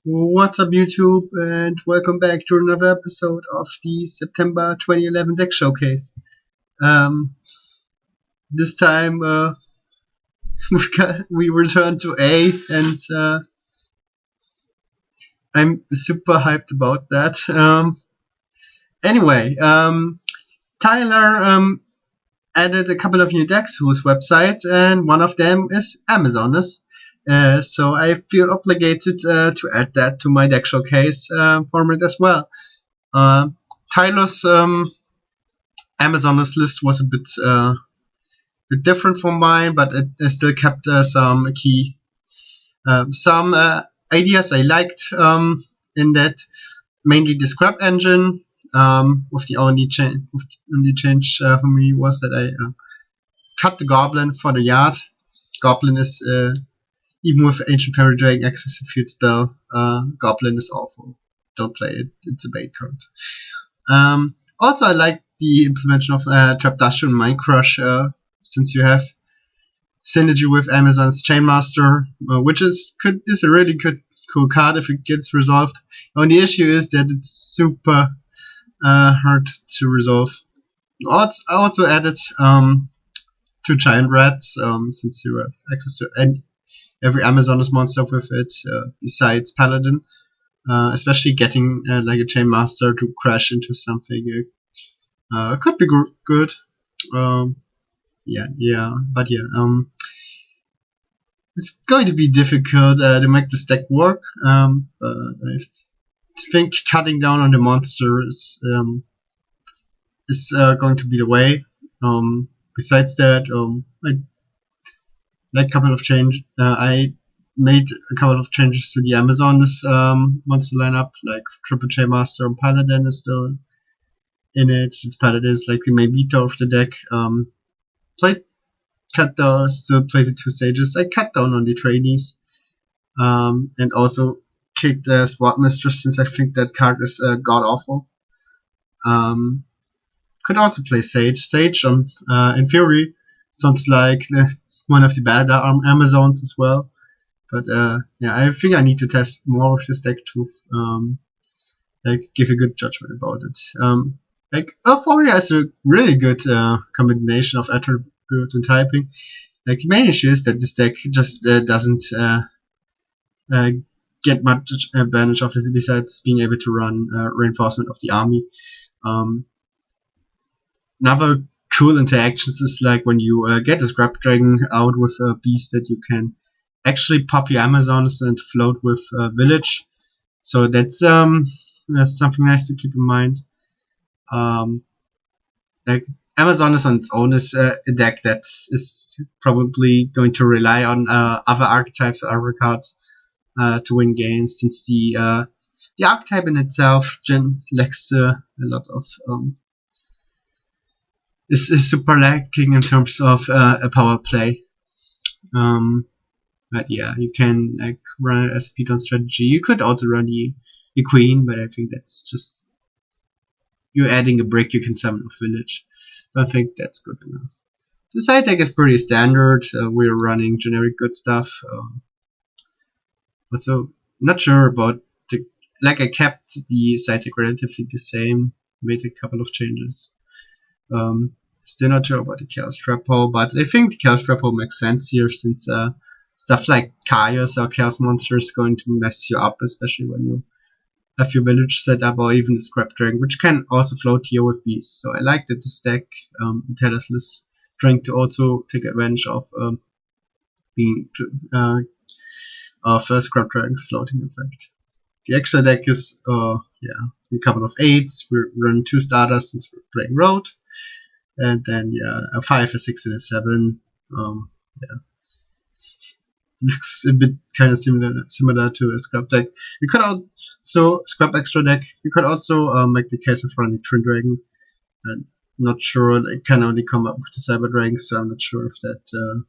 What's up, YouTube, and welcome back to another episode of the September 2011 Deck Showcase. Um, this time we return to A, and I'm super hyped about that. Anyway, Tyler added a couple of new decks to his website, and one of them is Amazoness. So I feel obligated to add that to my Deck Showcase format as well. Tyler's Amazoness list was a bit different from mine, but it still kept some key some ideas I liked in that, mainly the scrap engine. With the only change for me was that I cut the goblin for the yard. Goblin is even with Ancient Fairy Dragon access to field spell, Goblin is awful. Don't play it. It's a bait card. Also, I like the implementation of Trapdash and Mind Crush, since you have synergy with Amazon's Chainmaster, which is a really cool card if it gets resolved. The only issue is that it's super hard to resolve. I also added two giant rats, since you have access to every Amazoness monster with it, besides Paladin. Especially getting like a Chainmaster to crash into something could be good. But it's going to be difficult to make this deck work. But I think cutting down on the monster is going to be the way. Besides that, I like a couple of changes. I made a couple of changes to the Amazoness monster lineup, like Triple Chainmaster and Paladin is still in it, since Paladin is like the main beater of the deck. Still played the two stages. I cut down on the trainees, and also kicked the Sword Mistress, since I think that card is god awful. Could also play Sage. Sage in theory sounds like one of the better Amazons as well. But I think I need to test more of this deck to give a good judgment about it. Euphoria is a really good combination of attribute and typing. Like, the main issue is that this deck just doesn't get much advantage of it, besides being able to run reinforcement of the army. Another cool interactions is like when you get a Scrap Dragon out with a beast, that you can actually pop your Amazons and float with Village. So that's something nice to keep in mind. Like, Amazoness on its own is a deck that is probably going to rely on other archetypes or other cards to win games, since the archetype in itself lacks a lot of is super lacking in terms of a power play. But yeah, you can like run it as a beat-on strategy. You could also run the Queen, but I think that's just you're adding a brick you can summon with Village. So I think that's good enough. The side deck is pretty standard. We're running generic good stuff. Also, not sure about I kept the side deck relatively the same. Made a couple of changes. Still not sure about the Chaos Trap Hole, but I think the Chaos Trap Hole makes sense here, since stuff like Chaos or Chaos Monster is going to mess you up, especially when you have your Village set up, or even the Scrap Dragon, which can also float here with Beasts. So I like that this deck, Taylor's list, trying to also take advantage of being of Scrap Dragon's floating effect. The extra deck is a couple of 8s. We're running 2 starters since we're playing Road, and then a 5, a 6, and a 7. Looks a bit kind of similar to a scrap deck. You could also scrap extra deck. You could also make the case of running Twin Dragon. Not sure. They can only come up with the Cyber Dragon, so I'm not sure if that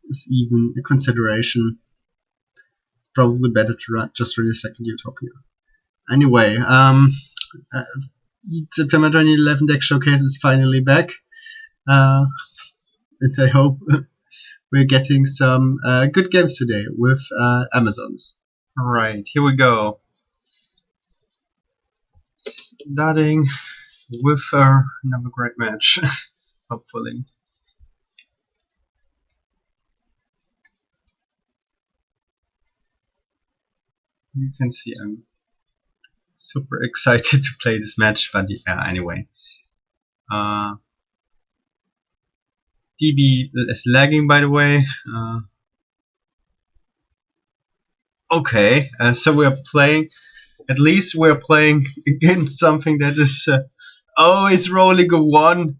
is even a consideration. It's probably better to just run a second Utopia. Anyway, September 2011 Deck Showcase is finally back, and I hope we're getting some good games today with Amazons. Alright, here we go. Starting with another great match, hopefully. You can see I'm super excited to play this match, but yeah, anyway. DB is lagging, by the way. Okay, so we're playing, at least we're playing against something that is, oh, he's rolling a 1.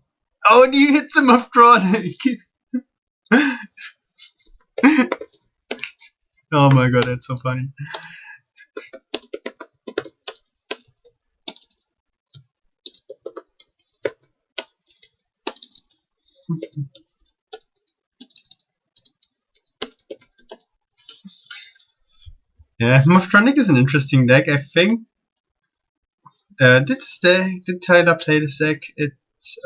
Oh, and he hits him off drawn. Oh my god, that's so funny. Yeah, Moftronic is an interesting deck, I think. Did Tyler play this deck? It's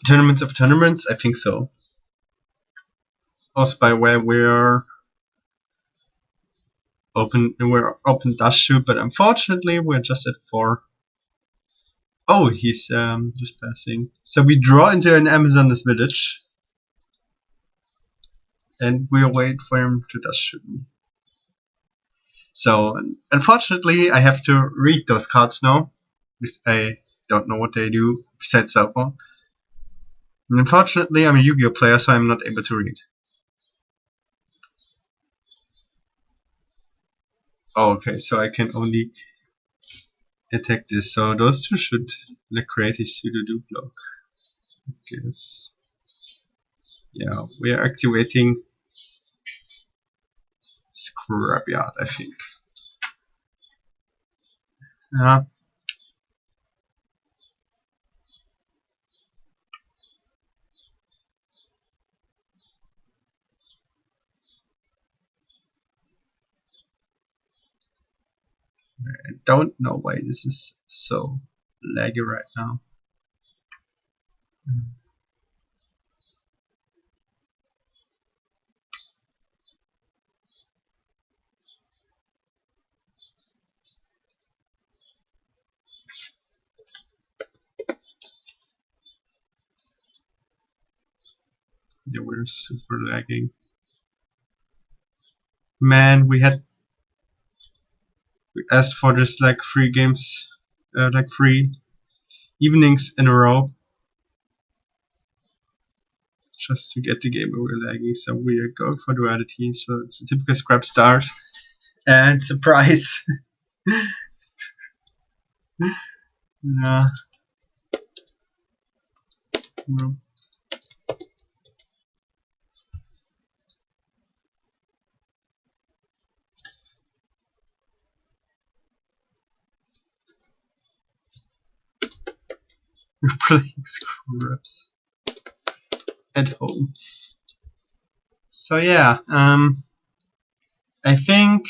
Tournaments of Tournaments? I think so. Also, by where we're open Dust Shoot, but unfortunately we're just at 4. Oh, he's just passing. So we draw into an Amazoness village, and we'll wait for him to Dust Shoot me. So unfortunately, I have to read those cards now. I don't know what they do besides cell phone. And unfortunately, I'm a Yu-Gi-Oh player, so I'm not able to read. Oh, okay, so I can only attack this. So those two should like create a pseudo block. I guess. Yeah, we are activating Scrapyard, I think. I don't know why this is so laggy right now. Yeah, we're super lagging. Man, we asked for this like 3 games, like 3 evenings in a row, just to get the game over lagging. So we are going for duality. So it's a typical scrap start and surprise. Yeah. No. We're playing scraps at home. So yeah, I think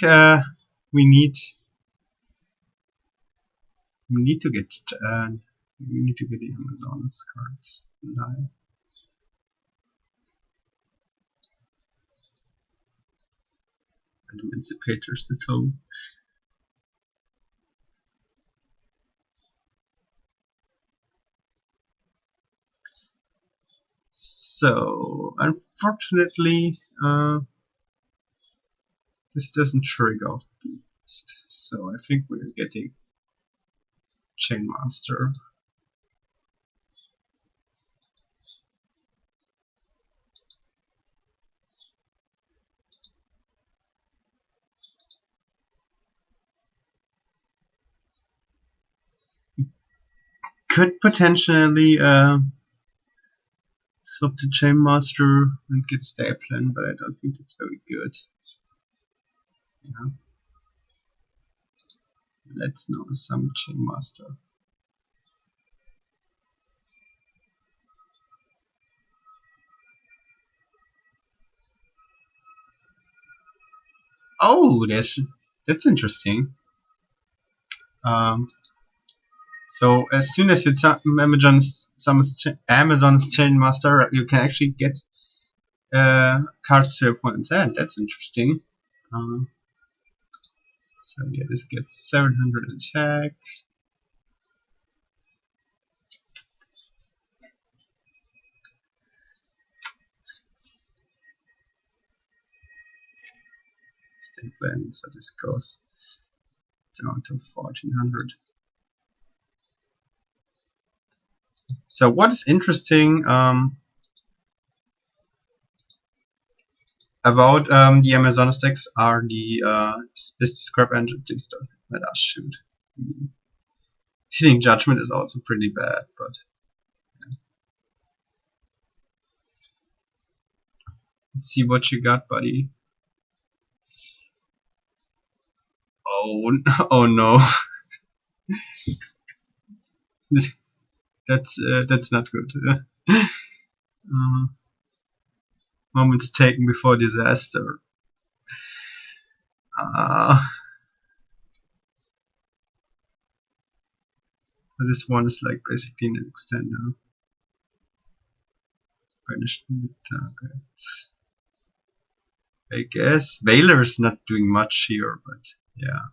we need to get the Amazon's cards live. And Emancipators at home. So unfortunately, this doesn't trigger off Beast. So I think we're getting Chainmaster. Could potentially swap the Chainmaster and get Staplen, but I don't think it's very good. Yeah. Let's know some Chainmaster. Oh, that's interesting. So as soon as you Amazon's Chainmaster, you can actually get cards to your opponent's hand. That's interesting. So yeah, this gets 700 attack. State blend, so this goes down to 1400. So what is interesting about the Amazon stacks are the this scrap engine. Please don't let us shoot. Hitting judgment is also pretty bad, but let's see what you got, buddy. Oh, oh no, that's not good. Moments taken before disaster. This one is like basically an extender. Banished targets. I guess Veiler's not doing much here, but yeah.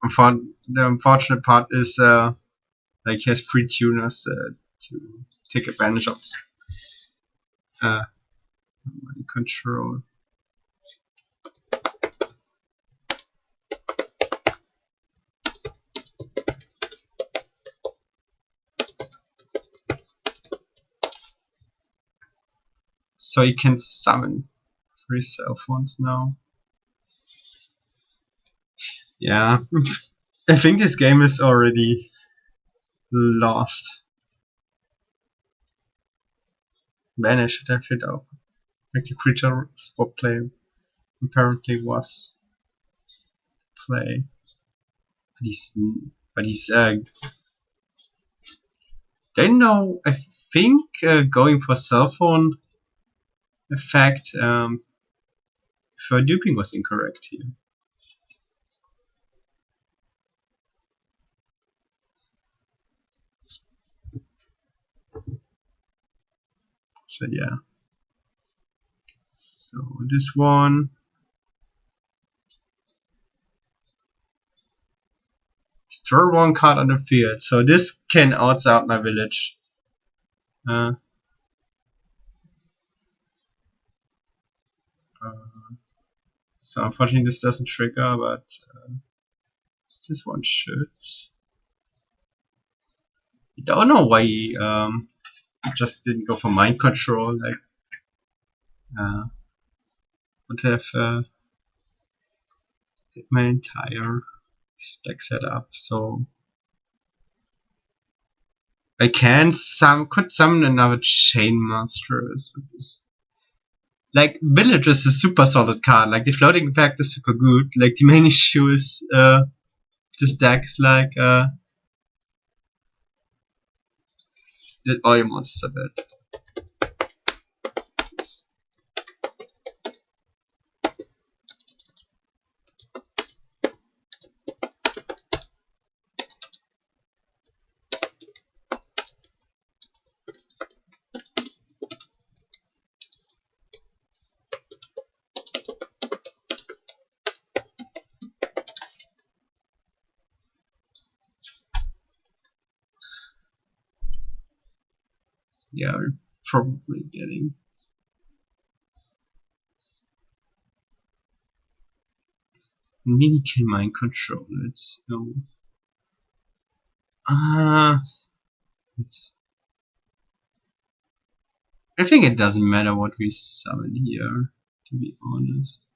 The unfortunate part is like he has free tuners to take advantage of control. So he can summon free cell phones now. Yeah, I think this game is already lost. Vanish should have hit out. Like the creature spot play apparently was play. But he's they know, I think going for cell phone effect for duping was incorrect here. So yeah. So this one. Store one card on the field. So this can odds out my village. So unfortunately this doesn't trigger, but this one should. I don't know why he just didn't go for mind control. Like would have hit my entire stack setup. So I could summon another chain monsters with this. Like village is a super solid card. Like the floating effect is super good. Like the main issue is this deck is like that all your monsters are bad. Yeah, we're probably getting. Mini can mind control. Let's go. I think it doesn't matter what we summon here, to be honest.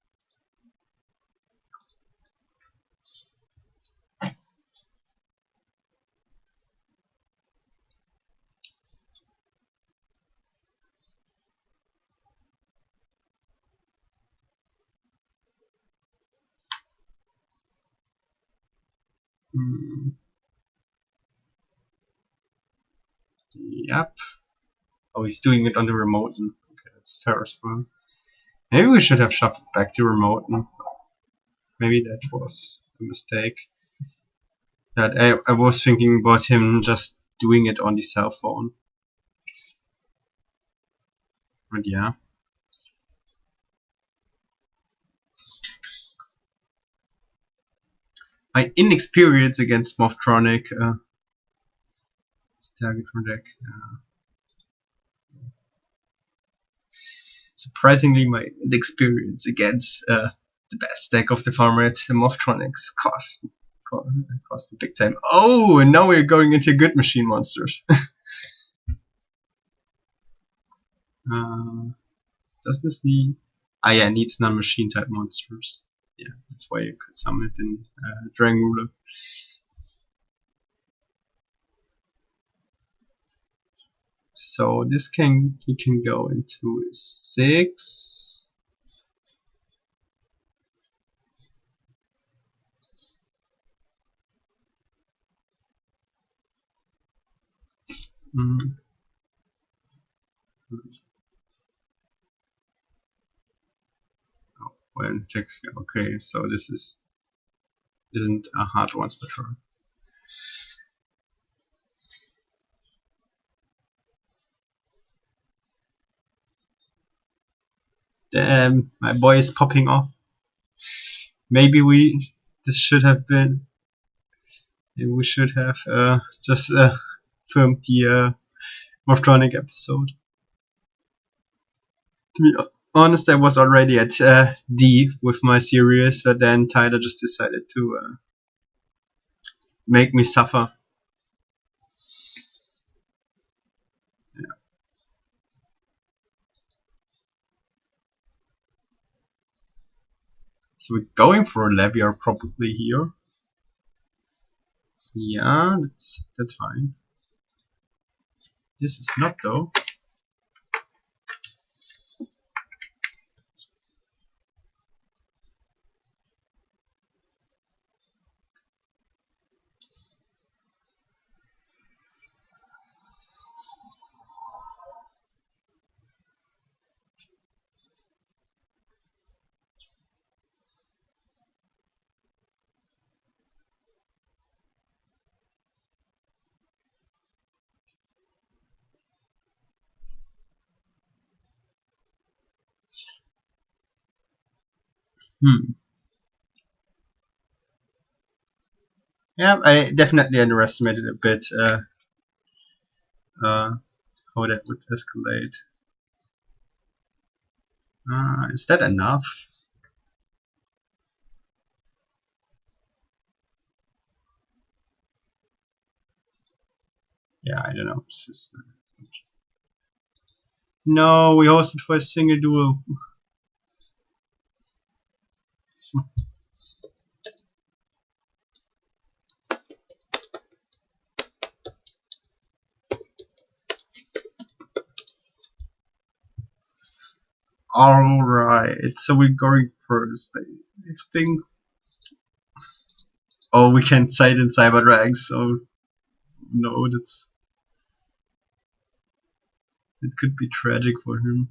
Yep. Oh, he's doing it on the remote. Okay, that's fair as well. Maybe we should have shuffled back the remote. Maybe that was a mistake. That I was thinking about him just doing it on the cell phone. But yeah. My inexperience against Mothtronic target from deck. Surprisingly, my inexperience against the best deck of the format, Mothtronics, cost me big time. Oh, and now we're going into good machine monsters. Does this need? Ah, yeah, it needs non-machine type monsters. Yeah, that's why you could summon it in Dragon Ruler. So this he can go into 6. Mm. Oh, well, okay, so this isn't a hard one special. Damn, my boy is popping off. Maybe this should have been. Maybe we should have just filmed the Morptronic episode. To be honest, I was already at D with my series, but then Tyler just decided to make me suffer. Yeah. So we're going for a Leviar probably here. Yeah, that's fine. This is not though. Yeah, I definitely underestimated a bit how that would escalate. Is that enough? Yeah, I don't know. No, we hosted for a single duel. Alright, so we're going first. I think. Oh, we can't sight in Cyber Drag, so no, it could be tragic for him.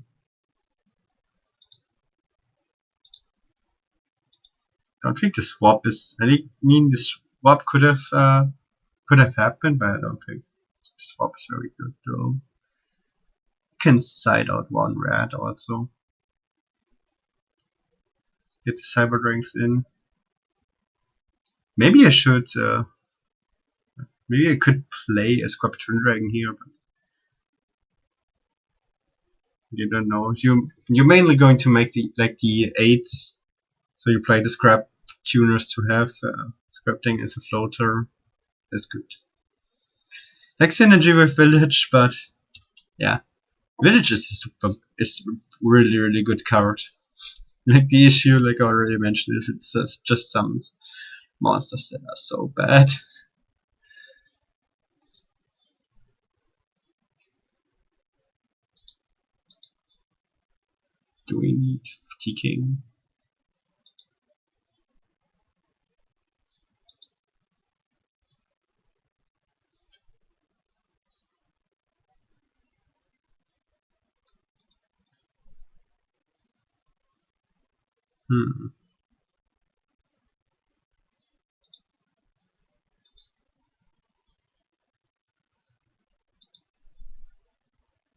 Don't think the swap is. I mean, the swap could have happened, but I don't think the swap is very good though. You can side out one red also. Get the Cyber Drinks in. Maybe I should. Maybe I could play a Scorpion Dragon here, but you don't know. You're mainly going to make the 8s, so you play the scrap tuners to have scripting as a floater. That's good. Like synergy with Village, but yeah, Village is really really good card. Like the issue, like I already mentioned, is it's just some monsters that are so bad. Do we need T-King?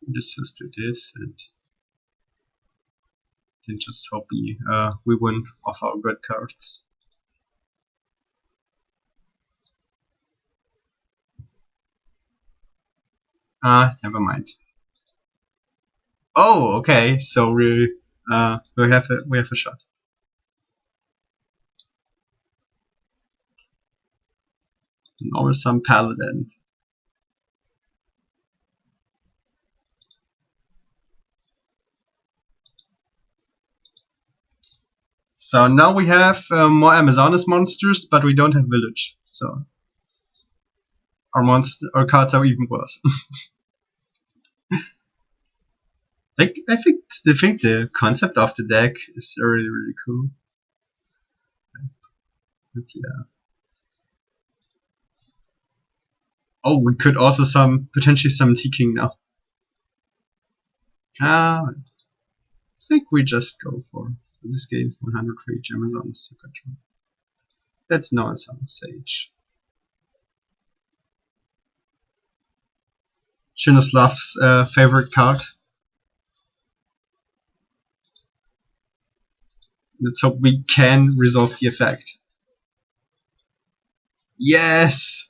Let's just do this and Then just hope we win off our good cards. Never mind. Oh, okay. So we have a shot. And always some paladin. So now we have more Amazonas monsters, but we don't have village. So our cards are even worse. I think the concept of the deck is really cool. But yeah. Oh, we could also potentially summon T-King now. I think we just go for this gains 100 rage Amazons. That's not some Sage. Shinoslav's favorite card. Let's hope we can resolve the effect. Yes!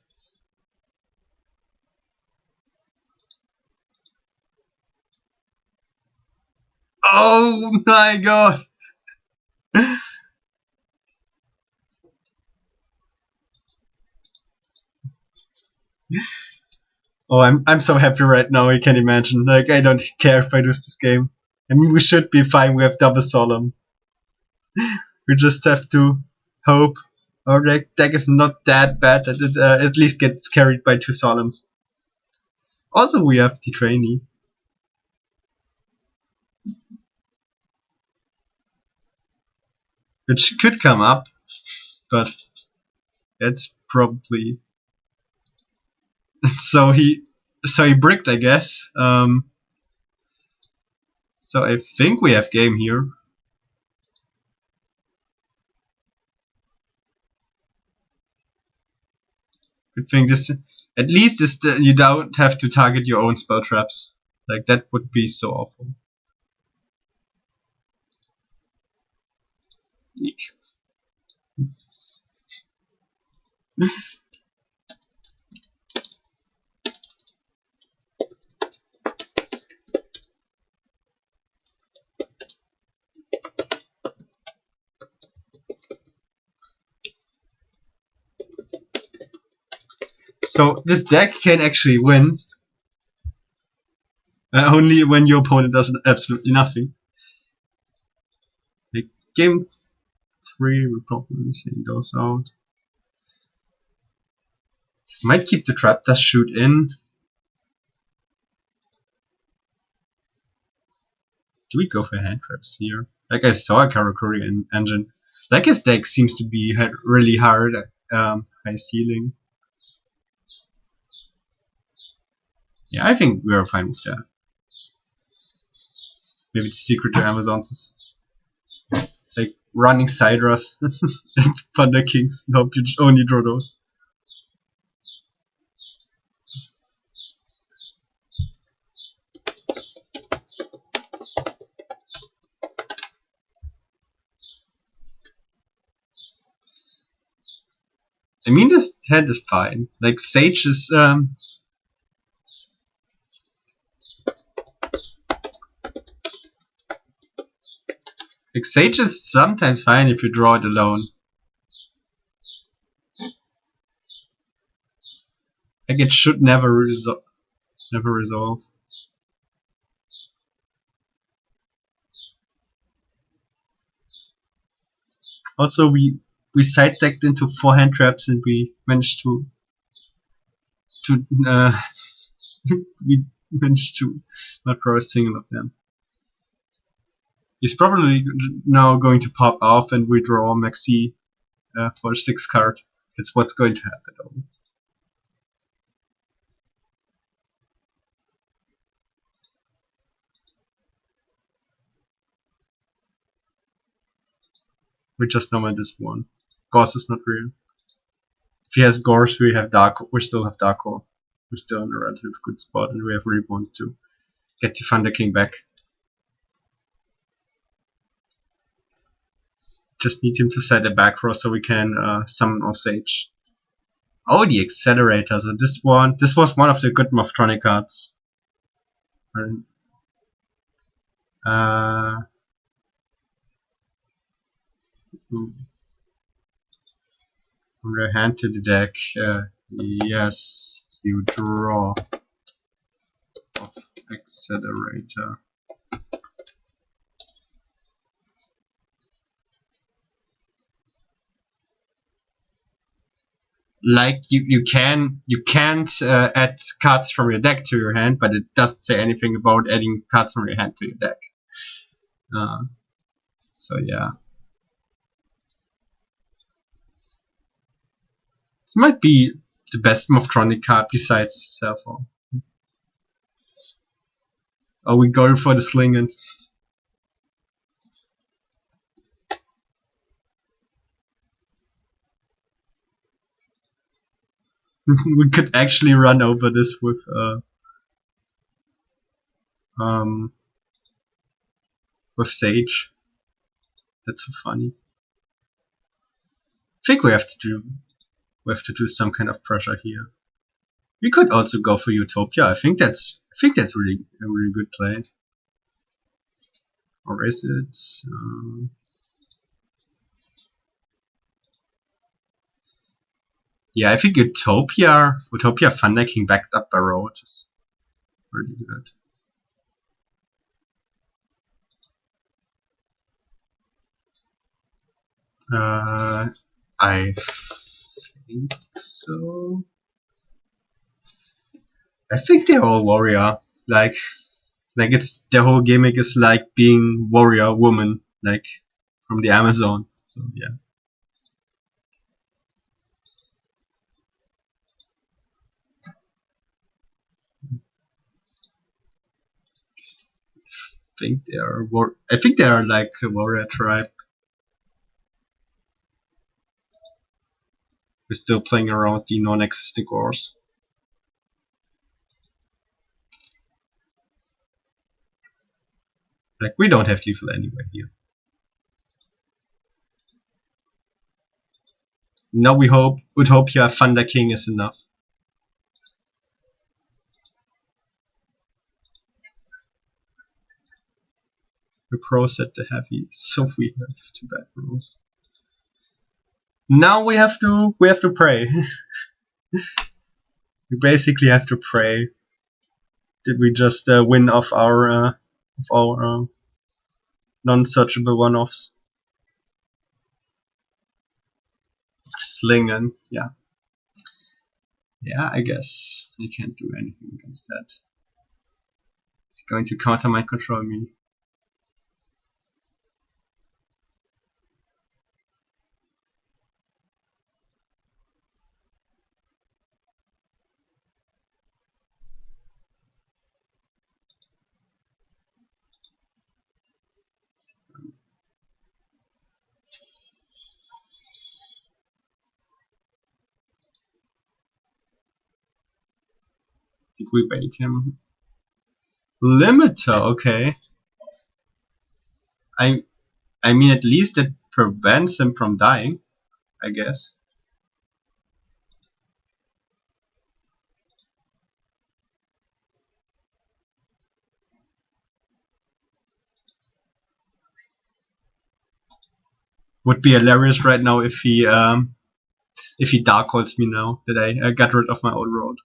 Oh my god! Oh, I'm so happy right now. I can't imagine. Like, I don't care if I lose this game. I mean, we should be fine. We have double solemn. We just have to hope our deck is not that bad that it at least gets carried by 2 solemns. Also, we have the trainee, which could come up, but it's probably so he bricked, I guess. So I think we have game here. Good thing this, at least you don't have to target your own spell traps. Like, that would be so awful. So this deck can actually win only when your opponent does absolutely nothing. Like, game 3, we're probably seeing those out. Might keep the trap, does shoot in. Do we go for hand traps here? Like, I saw a Karakuri engine. Like, his deck seems to be really hard, high ceiling. Yeah, I think we're fine with that. Maybe the secret to Amazons is like running Sidras and Thunder Kings. Hope you only draw those. I mean, this hand is fine. Like, Sage is like, Sage is sometimes fine if you draw it alone. Like, it should never resolve. Also, we side decked into 4 hand traps and we managed to we managed to not draw a single of them. He's probably now going to pop off and we draw Maxi for 6 card. That's what's going to happen. Though. We just know this one. Gauss is not real. If he has Gorse, we still have Darko. We're still in a relative good spot, and we have Reborn to get the Thunder King back. Just need him to set a back row so we can summon off Sage. Oh, the Accelerator. So this was one of the good Mothtronic cards. Uh, from your hand to the deck. Yes, you draw off Accelerator. Like you can't add cards from your deck to your hand, but it doesn't say anything about adding cards from your hand to your deck. So yeah, this might be the best Mothtronic card besides Cell Phone. Oh, we go for the Slingen. We could actually run over this with Sage. That's so funny. I think we have to do some kind of pressure here. We could also go for Utopia. I think that's really a really good play. Or is it? Yeah, I think Utopia Thunder King backed up by Road is really good. I think so. I think they're all warrior. Like it's their whole gimmick is like being warrior woman, like from the Amazon. So yeah. I think they are like a warrior tribe. We're still playing around the non-existing wars. Like we don't have lethal anyway here. Now we hope Utopia Thunder King is enough. We pro set the heavy, so we have 2 bad rules. Now we have to pray. We basically have to pray. Did we just win off our non-searchable one-offs? Slingen, yeah. Yeah, I guess I can't do anything against that. It's going to counter mind control me. Did we bait him? Limiter, okay. I mean, at least it prevents him from dying, I guess. Would be hilarious right now if he dark holds me now that I got rid of my old road.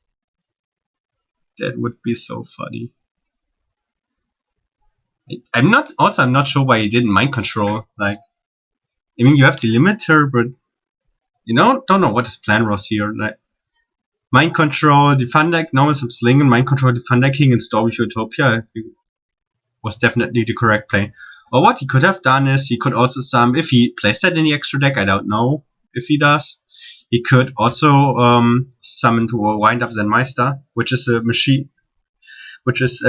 That would be so funny. I'm not sure why he didn't mind control. Like, I mean, you have the limiter, but you don't know what his plan was here. Like, mind control, the Thunder, normal some sling, and mind control, the Thunder King, and store with Utopia was definitely the correct play. Or what he could have done is he could also if he plays that in the extra deck, I don't know if he does. He could also summon to wind up Zenmeister, which is a machine, which is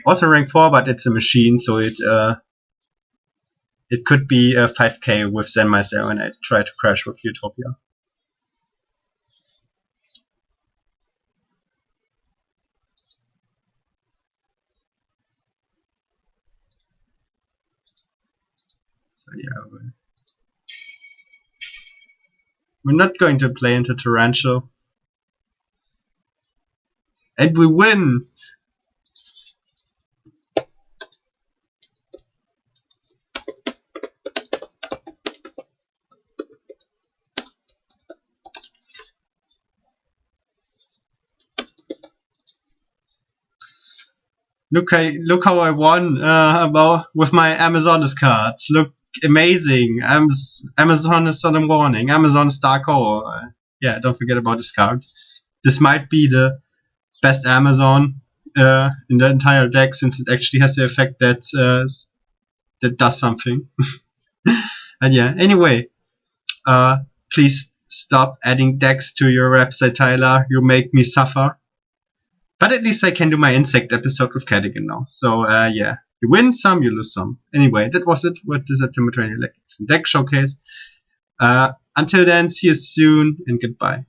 also rank 4, but it's a machine, so it could be a 5k with Zenmeister when I try to crash with Utopia. So yeah. We're not going to play into Torrential. And we win! Look how I won with my Amazoness cards. Look amazing. Amazon is on the warning. Amazon Star Core. Yeah, don't forget about this card. This might be the best Amazon in the entire deck, since it actually has the effect that does something. And yeah, anyway, please stop adding decks to your website, Tyler. You make me suffer. But at least I can do my insect episode with Cadigan now. So yeah, you win some, you lose some. Anyway, that was it with the September 20 deck showcase. Until then, see you soon and goodbye.